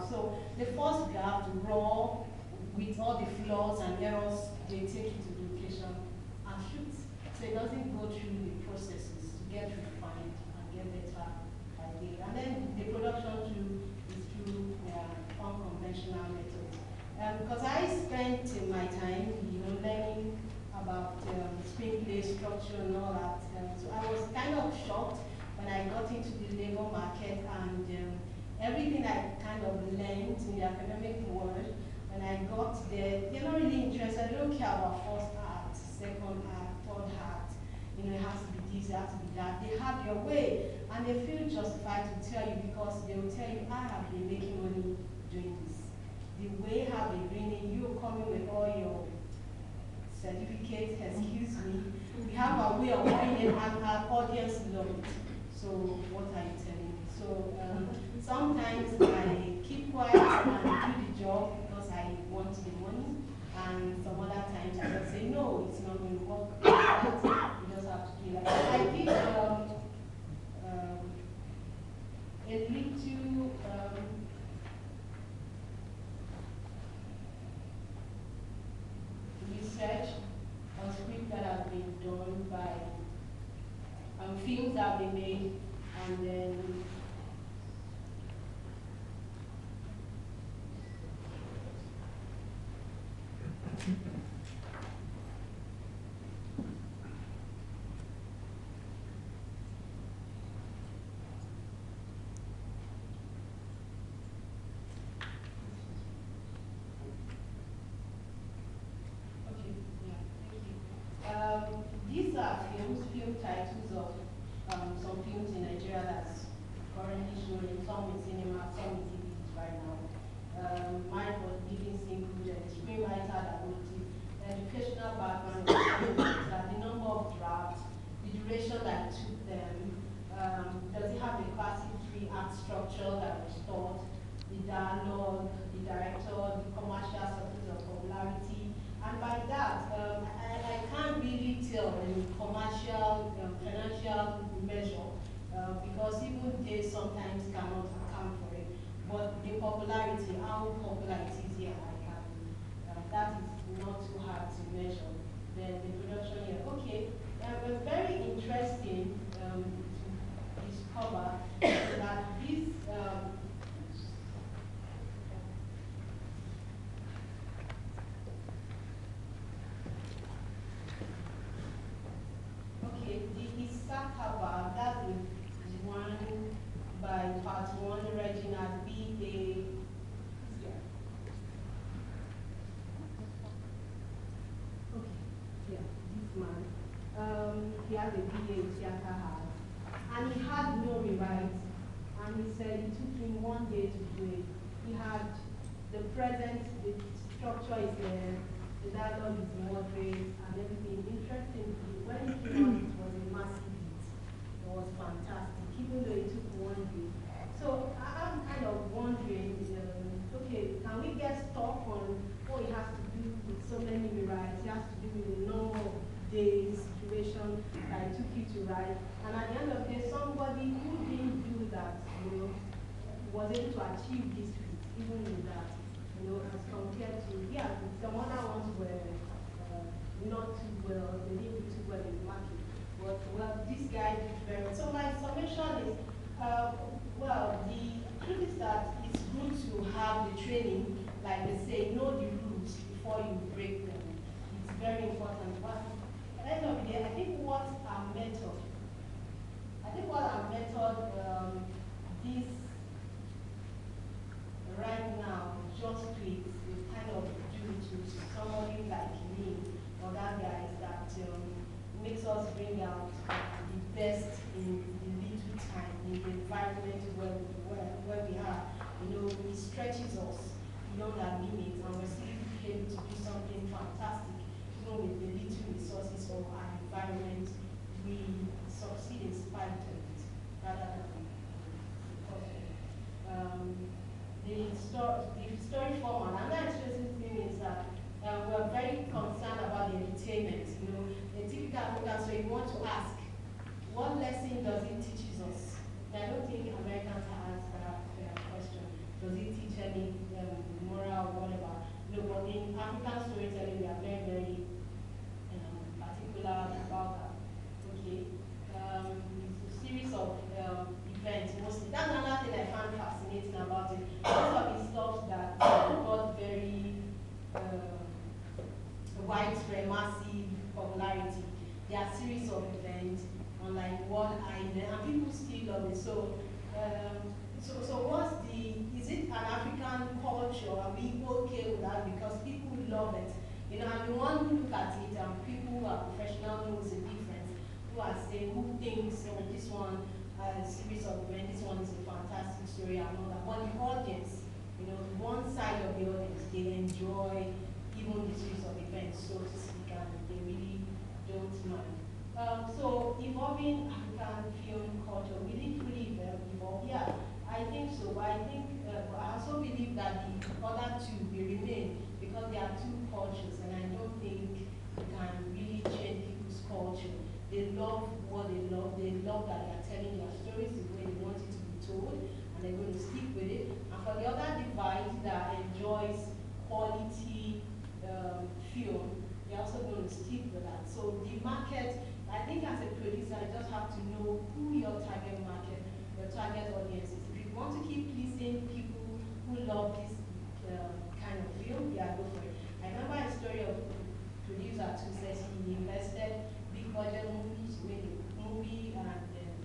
So the first draft, raw, with all the flaws and errors, they take it to the location and shoot. So it doesn't go through the processes to get refined and get better by day. And then the production is through unconventional methods. Because I spent my time, learning about screenplay structure and all that. So I was kind of shocked when I got into the labor market, and everything I kind of learned in the academic world, when I got there, they're not really interested. They don't care about first act, second act, third act. It has to be this, it has to be that. They have their way, and they feel justified to tell you, because they will tell you, I have been making money doing this. The way how they're doing it, you coming with all your certificates, excuse me. We have a way of doing it, and our audience love it. So what are you telling me? So sometimes I keep quiet and do the job because I want the money, and some other times I just say, no, it's not going to work. You just have to do that. I did a little research on scripts that have been done by films that have been made, and then these are film titles of some films in Nigeria that's currently showing, some in cinema, some in TVs right now. Mine was Living Single, the screenwriter that wrote it, the educational background of the screenwriter, the number of drafts, the duration that it took them, does it have the classic 3-act structure that was taught, the dialogue, the director, the commercial success of popularity, and by that, I can't really tell the commercial, financial measure, because even they sometimes cannot account for it. But the popularity, how popular it is here, I can, that is not too hard to measure. Then the production here, okay, very interesting to discover that this Isakaba, that is one by part 1, Reginald B.A. Okay, yeah, this man. He has a BA in theater arts, and he had no rewrite. And he said it took him 1 day to do it. He had the present, the structure is there, the dialogue is moderate, and everything. Interestingly, when he came out, it was a massive hit. It was fantastic, even though it took 1 day. So I'm kind of wondering, okay, can we get stuck on what it has to do with so many rewrites? It has to do with the number of days, duration that it took you to write. And at the end of the day, somebody who didn't do that, was able to achieve this feat, even with that, as compared to, yeah, some other ones were not too well, they didn't do too well in the market. But, well, this guy did very well. So my summation is, well, the truth is that it's good to have the training, like they say, know the rules before you break them. It's very important. But at the end of the day, I think what our method, this right now just tweaks is kind of due to somebody like me or that guy is that makes us bring out the best in the little time, in the environment where we are. It stretches us beyond our limits, and we're still able to do something fantastic, even with the little resources of our environment. We succeed in spite of it, rather than the story format. Another interesting thing is that we're very concerned about the entertainment. The typical African, so you want to ask, what lesson does it teach us? I don't think Americans ask that question. Does it it teach any moral or whatever? No, but in African storytelling, we are very, very particular about that. Okay. It's a series of events mostly. That's another thing I found fascinating about it. Most of the stuff that got very widespread, massive popularity. There are series of events on like one island, and people still love it. So, so what's is it an African culture? Are we okay with that? Because people love it. You know, and the one who look at it, and people who are professional knows the difference. Who are saying, who thinks, oh, this one, series of events, this one is a fantastic story and all that. But the audience, you know, one side of the audience, they enjoy even the series of events, so to speak, and they really don't mind. So evolving African film culture, will it really evolve? Yeah, I think so. But I think, I also believe that the other two will remain because there are two cultures, and I don't think you can really change people's culture. They love what they love. They love that they are telling their stories the way they want it to be told, and they're going to stick with it. And for the other divide that enjoys quality film, they're also going to stick with that. So the market, I think as a producer, you just have to know who your target market, your target audience is. If you want to keep pleasing people who love this kind of film, yeah, go for it. I remember a story of a producer who says he invested big budget movies, made a movie, and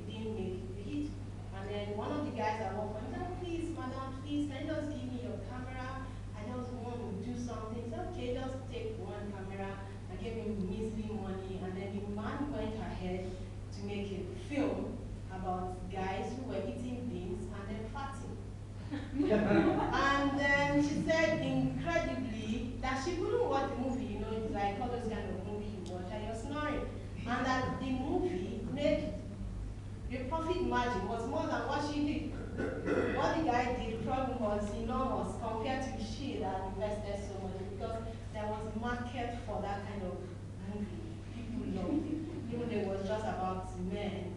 he didn't make a hit. And then one of the guys I work for, he said, please, madam, please, can you just give me your camera? I just want to do something. He said, okay, just take one camera. I gave him measly money, and then the man went ahead to make a film about guys who were eating beans and then farting. And then she said, incredibly, that she couldn't watch the movie, you know, it's like all those kind of movies you watch, and you're snoring. And that the movie made the profit margin was more than what she did. What the guy did, the problem was enormous compared to she that invested so much, because there was a market for that kind of movie. People loved it. Even though it was just about men